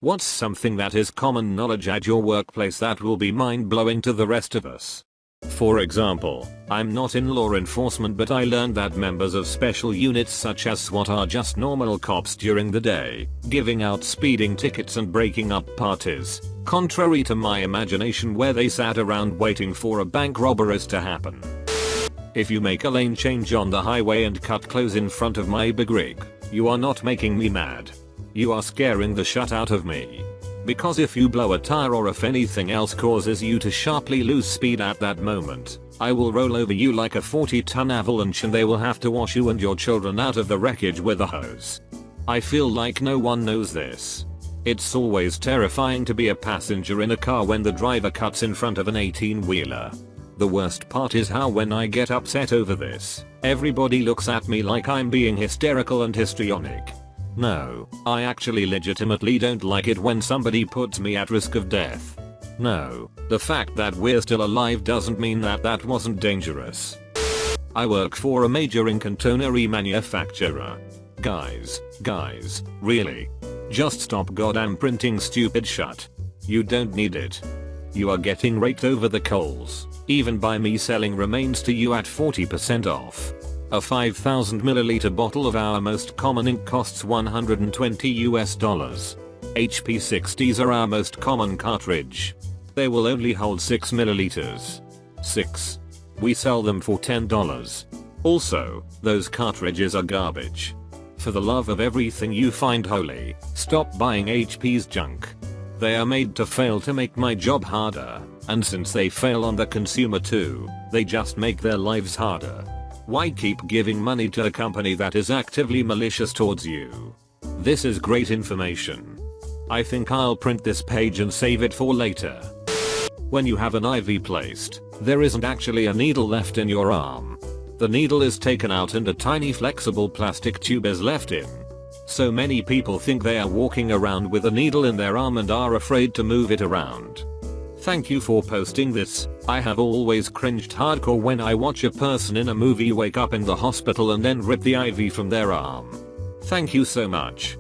What's something that is common knowledge at your workplace that will be mind-blowing to the rest of us? For example, I'm not in law enforcement, but I learned that members of special units such as SWAT are just normal cops during the day, giving out speeding tickets and breaking up parties, contrary to my imagination where they sat around waiting for a bank robberies to happen. If you make a lane change on the highway and cut close in front of my big rig, you are not making me mad. You are scaring the shit out of me. Because if you blow a tire or if anything else causes you to sharply lose speed at that moment, I will roll over you like a 40-ton avalanche and they will have to wash you and your children out of the wreckage with a hose. I feel like no one knows this. It's always terrifying to be a passenger in a car when the driver cuts in front of an 18-wheeler. The worst part is how when I get upset over this, everybody looks at me like I'm being hysterical and histrionic. No, I actually legitimately don't like it when somebody puts me at risk of death. No, the fact that we're still alive doesn't mean that that wasn't dangerous. I work for a major ink and toner manufacturer. Guys, really? Just stop goddamn printing stupid shit. You don't need it. You are getting raked over the coals, even by me selling remains to you at 40% off. A 5,000 milliliter bottle of our most common ink costs $120 US. HP 60s are our most common cartridge. They will only hold 6 milliliters. 6. We sell them for $10. Also, those cartridges are garbage. For the love of everything you find holy, stop buying HP's junk. They are made to fail to make my job harder, and since they fail on the consumer too, they just make their lives harder. Why keep giving money to a company that is actively malicious towards you? This is great information. I think I'll print this page and save it for later. When you have an IV placed, there isn't actually a needle left in your arm. The needle is taken out and a tiny flexible plastic tube is left in. So many people think they are walking around with a needle in their arm and are afraid to move it around. Thank you for posting this. I have always cringed hardcore when I watch a person in a movie wake up in the hospital and then rip the IV from their arm. Thank you so much.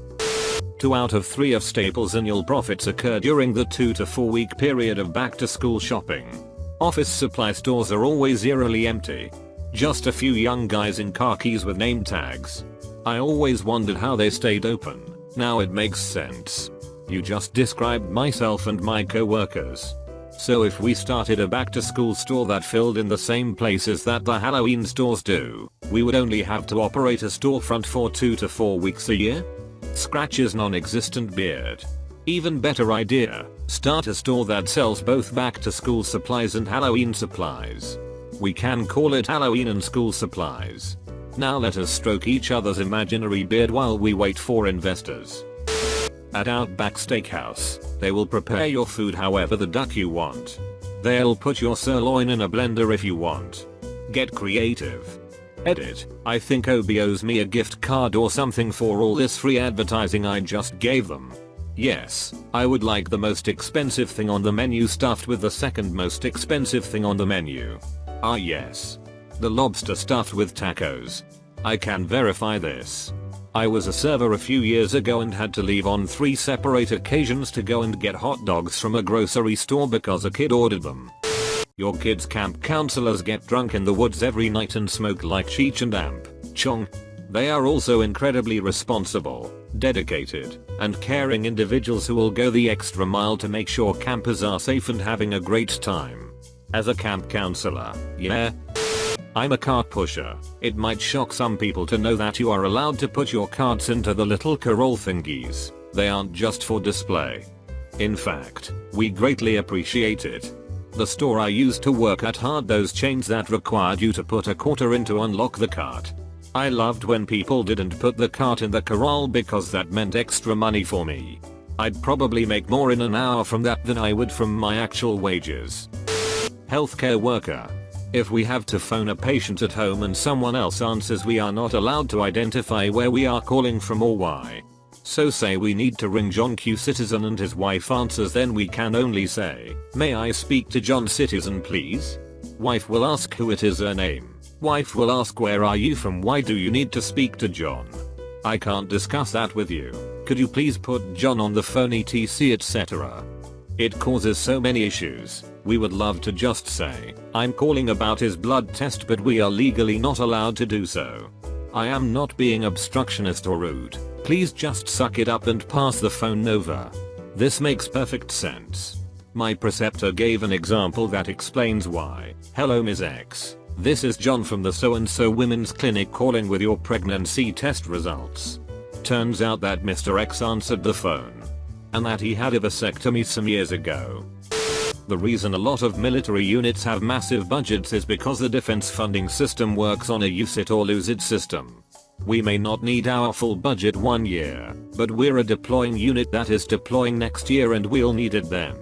2 out of 3 of Staples' annual profits occur during the 2 to 4 week period of back to school shopping. Office supply stores are always eerily empty. Just a few young guys in khakis with name tags. I always wondered how they stayed open. Now it makes sense. You just described myself and my co-workers. So if we started a back to school store that filled in the same places that the Halloween stores do, we would only have to operate a storefront for 2 to 4 weeks a year? Scratches non-existent beard. Even better idea, start a store that sells both back to school supplies and Halloween supplies. We can call it Halloween and school supplies. Now let us stroke each other's imaginary beard while we wait for investors. At Outback Steakhouse, they will prepare your food however the duck you want. They'll put your sirloin in a blender if you want. Get creative. Edit, I think OB owes me a gift card or something for all this free advertising I just gave them. Yes, I would like the most expensive thing on the menu stuffed with the second most expensive thing on the menu. Ah yes. The lobster stuffed with tacos. I can verify this. I was a server a few years ago and had to leave on 3 separate occasions to go and get hot dogs from a grocery store because a kid ordered them. Your kids' camp counselors get drunk in the woods every night and smoke like Cheech and Amp Chong. They are also incredibly responsible, dedicated, and caring individuals who will go the extra mile to make sure campers are safe and having a great time. As a camp counselor, yeah. I'm a cart pusher. It might shock some people to know that you are allowed to put your carts into the little corral thingies. They aren't just for display. In fact, we greatly appreciate it. The store I used to work at had those chains that required you to put a quarter in to unlock the cart. I loved when people didn't put the cart in the corral because that meant extra money for me. I'd probably make more in an hour from that than I would from my actual wages. Healthcare worker. If we have to phone a patient at home and someone else answers, we are not allowed to identify where we are calling from or why. So say we need to ring John Q Citizen and his wife answers, then we can only say, "May I speak to John Citizen please?" Wife will ask who it is, her name. Wife will ask where are you from, why do you need to speak to John? I can't discuss that with you. Could you please put John on the phone etc etc. It causes so many issues. We would love to just say, I'm calling about his blood test, but we are legally not allowed to do so. I am not being obstructionist or rude. Please just suck it up and pass the phone over. This makes perfect sense. My preceptor gave an example that explains why. Hello Ms. X. This is John from the so and so women's clinic calling with your pregnancy test results. Turns out that Mr. X answered the phone. And that he had a vasectomy some years ago. The reason a lot of military units have massive budgets is because the defense funding system works on a use it or lose it system. We may not need our full budget one year, but we're a deploying unit that is deploying next year and we'll need it then.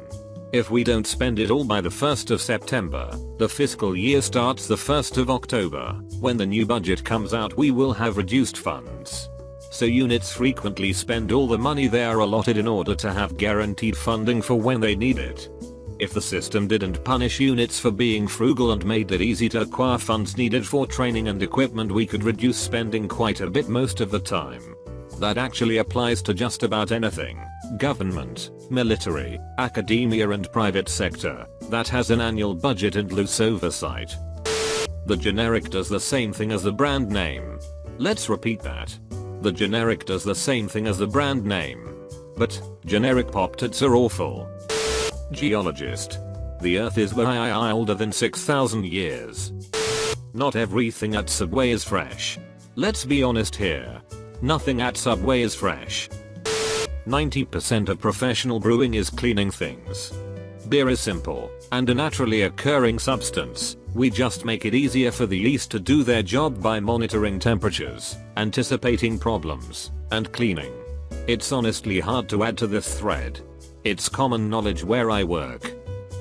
If we don't spend it all by the 1st of September, the fiscal year starts the 1st of October. When the new budget comes out we will have reduced funds. So units frequently spend all the money they are allotted in order to have guaranteed funding for when they need it. If the system didn't punish units for being frugal and made it easy to acquire funds needed for training and equipment, we could reduce spending quite a bit most of the time. That actually applies to just about anything. Government, military, academia and private sector that has an annual budget and loose oversight. The generic does the same thing as the brand name. Let's repeat that. The generic does the same thing as the brand name. But generic Pop-Tarts are awful. Geologist. The earth is way older than 6,000 years. Not everything at Subway is fresh. Let's be honest here. Nothing at Subway is fresh. 90% of professional brewing is cleaning things. Beer is simple and a naturally occurring substance. We just make it easier for the yeast to do their job by monitoring temperatures, anticipating problems, and cleaning. It's honestly hard to add to this thread. It's common knowledge where I work.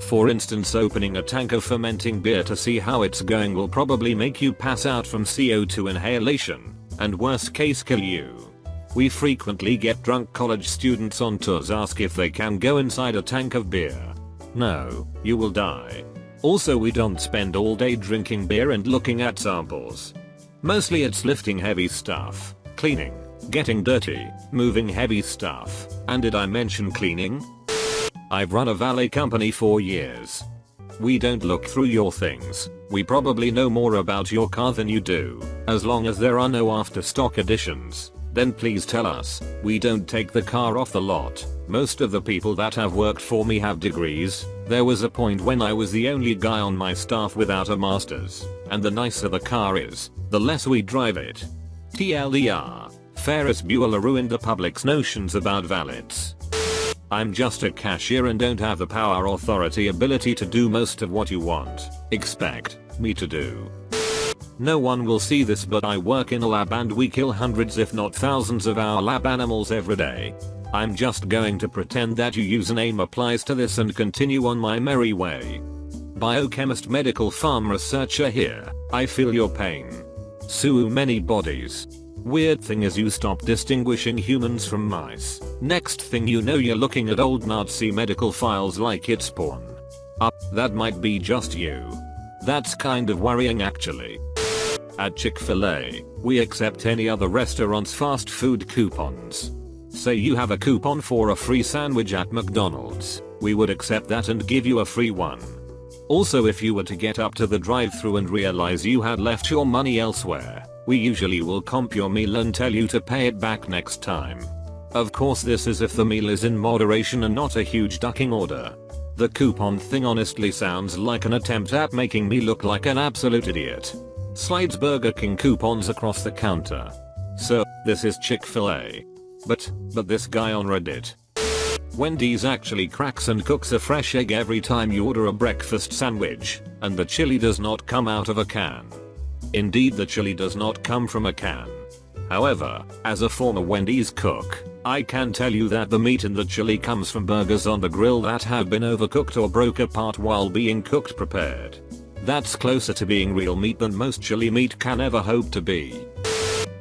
For instance, opening a tank of fermenting beer to see how it's going will probably make you pass out from CO2 inhalation, and worst case kill you. We frequently get drunk college students on tours ask if they can go inside a tank of beer. No, you will die. Also, we don't spend all day drinking beer and looking at samples. Mostly it's lifting heavy stuff, cleaning, getting dirty, moving heavy stuff, and did I mention cleaning? I've run a valet company for years. We don't look through your things. We probably know more about your car than you do. As long as there are no after stock additions, then please tell us. We don't take the car off the lot. Most of the people that have worked for me have degrees. There was a point when I was the only guy on my staff without a master's, and the nicer the car is, the less we drive it. TLDR, Ferris Bueller ruined the public's notions about valets. I'm just a cashier and don't have the power, authority, ability to do most of what you expect me to do. No one will see this, but I work in a lab and we kill hundreds if not thousands of our lab animals every day. I'm just going to pretend that your username applies to this and continue on my merry way. Biochemist, medical farm researcher here. I feel your pain. So many bodies. Weird thing is you stop distinguishing humans from mice. Next thing you know you're looking at old Nazi medical files like it's porn. That might be just you. That's kind of worrying actually. At Chick-fil-A, we accept any other restaurant's fast food coupons. Say you have a coupon for a free sandwich at McDonald's, we would accept that and give you a free one. Also, if you were to get up to the drive-thru and realize you had left your money elsewhere, we usually will comp your meal and tell you to pay it back next time. Of course, this is if the meal is in moderation and not a huge ducking order. The coupon thing honestly sounds like an attempt at making me look like an absolute idiot. Slides Burger King coupons across the counter. So, this is Chick-fil-A. But this guy on Reddit. Wendy's actually cracks and cooks a fresh egg every time you order a breakfast sandwich, and the chili does not come out of a can. Indeed, the chili does not come from a can. However, as a former Wendy's cook, I can tell you that the meat in the chili comes from burgers on the grill that have been overcooked or broke apart while being prepared. That's closer to being real meat than most chili meat can ever hope to be.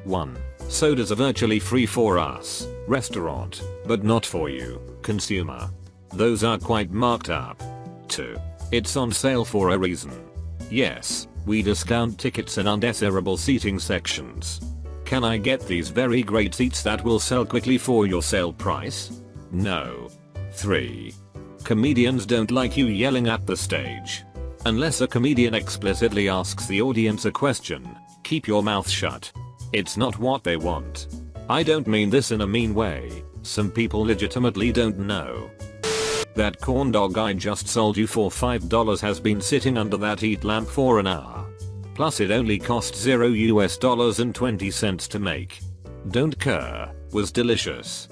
1. Sodas are virtually free for us, restaurant, but not for you, consumer. Those are quite marked up. 2. It's on sale for a reason. Yes, we discount tickets in undesirable seating sections. Can I get these very great seats that will sell quickly for your sale price? No. 3. Comedians don't like you yelling at the stage. Unless a comedian explicitly asks the audience a question, keep your mouth shut. It's not what they want. I don't mean this in a mean way, some people legitimately don't know. That corn dog I just sold you for $5 has been sitting under that heat lamp for an hour. Plus it only cost $0 US and 20 cents to make. Don't care, was delicious.